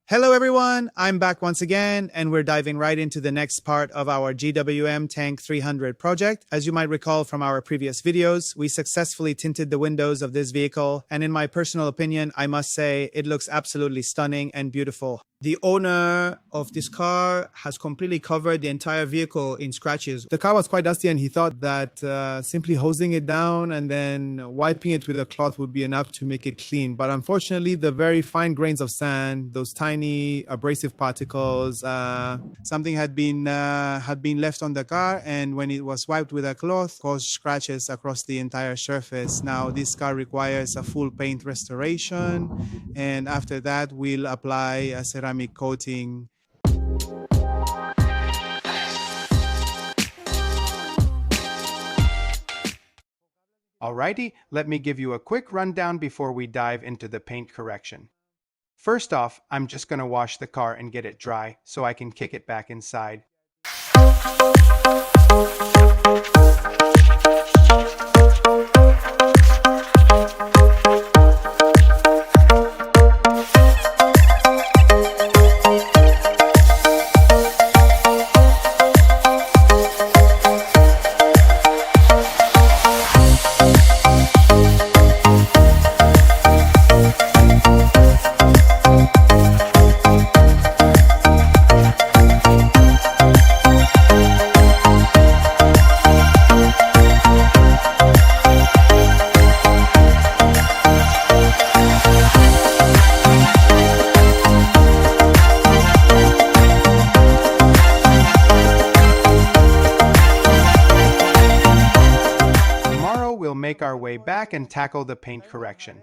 Hello everyone, I'm back once again and we're diving right into the next part of our GWM Tank 300 project. As you might recall from our previous videos, we successfully tinted the windows of this vehicle, and in my personal opinion, I must say it looks absolutely stunning and beautiful. The owner of this car has completely covered the entire vehicle in scratches. The car was quite dusty and he thought that simply hosing it down and then wiping it with a cloth would be enough to make it clean. But unfortunately, the very fine grains of sand, those tiny abrasive particles, something had been left on the car, and when it was wiped with a cloth, caused scratches across the entire surface. Now, this car requires a full paint restoration, and after that, we'll apply a ceramic coating. Alrighty, let me give you a quick rundown before we dive into the paint correction. First off, I'm just going to wash the car and get it dry so I can kick it back inside. Make our way back and tackle the paint correction.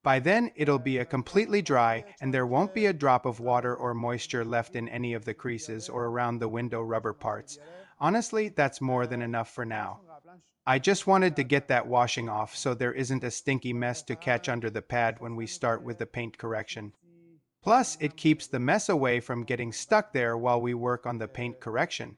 By then, it'll be completely dry and there won't be a drop of water or moisture left in any of the creases or around the window rubber parts. Honestly, that's more than enough for now. I just wanted to get that washing off so there isn't a stinky mess to catch under the pad when we start with the paint correction. Plus, it keeps the mess away from getting stuck there while we work on the paint correction.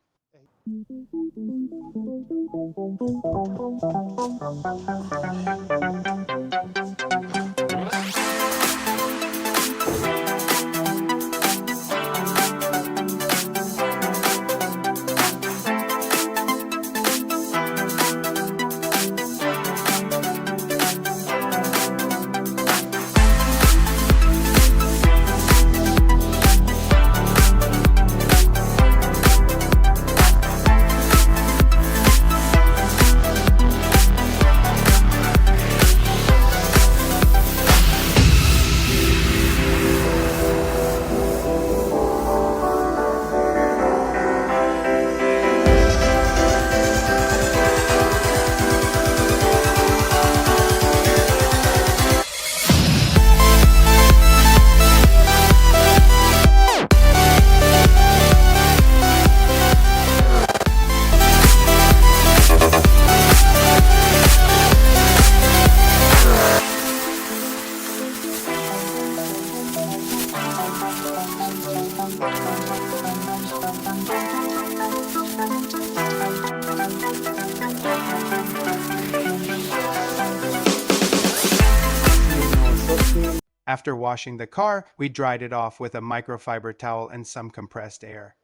After washing the car, we dried it off with a microfiber towel and some compressed air.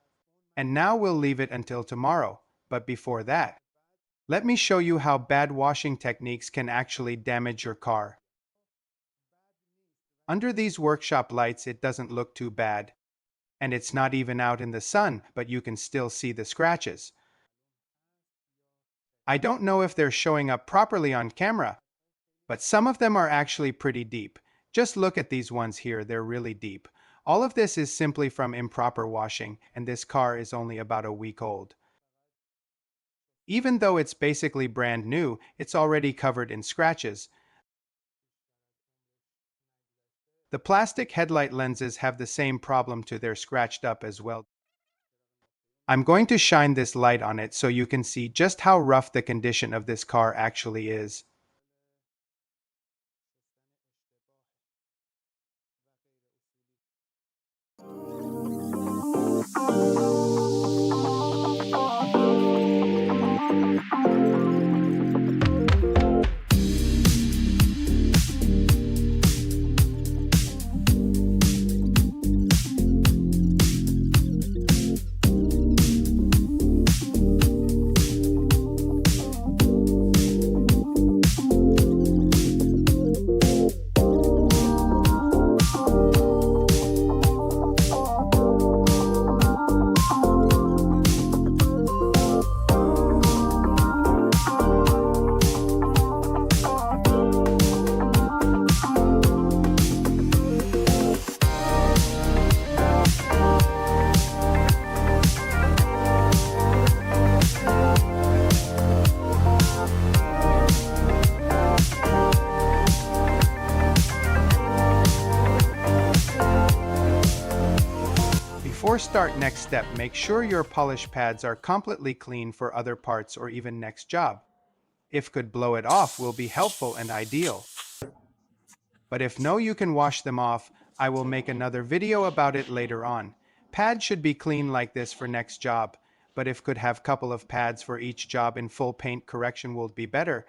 And now we'll leave it until tomorrow. But before that, let me show you how bad washing techniques can actually damage your car. Under these workshop lights, it doesn't look too bad. And it's not even out in the sun, but you can still see the scratches. I don't know if they're showing up properly on camera, but some of them are actually pretty deep. Just look at these ones here, they're really deep. All of this is simply from improper washing, and this car is only about a week old. Even though it's basically brand new, it's already covered in scratches. The plastic headlight lenses have the same problem too, they're scratched up as well. I'm going to shine this light on it so you can see just how rough the condition of this car actually is. Before start next step, make sure your polish pads are completely clean for other parts or even next job. If could blow it off will be helpful and ideal. But if no, you can wash them off. I will make another video about it later on. Pads should be clean like this for next job, but if could have couple of pads for each job in full paint correction will be better.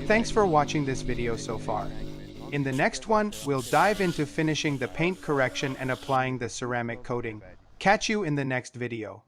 Thanks for watching this video so far. In the next one, we'll dive into finishing the paint correction and applying the ceramic coating. Catch you in the next video.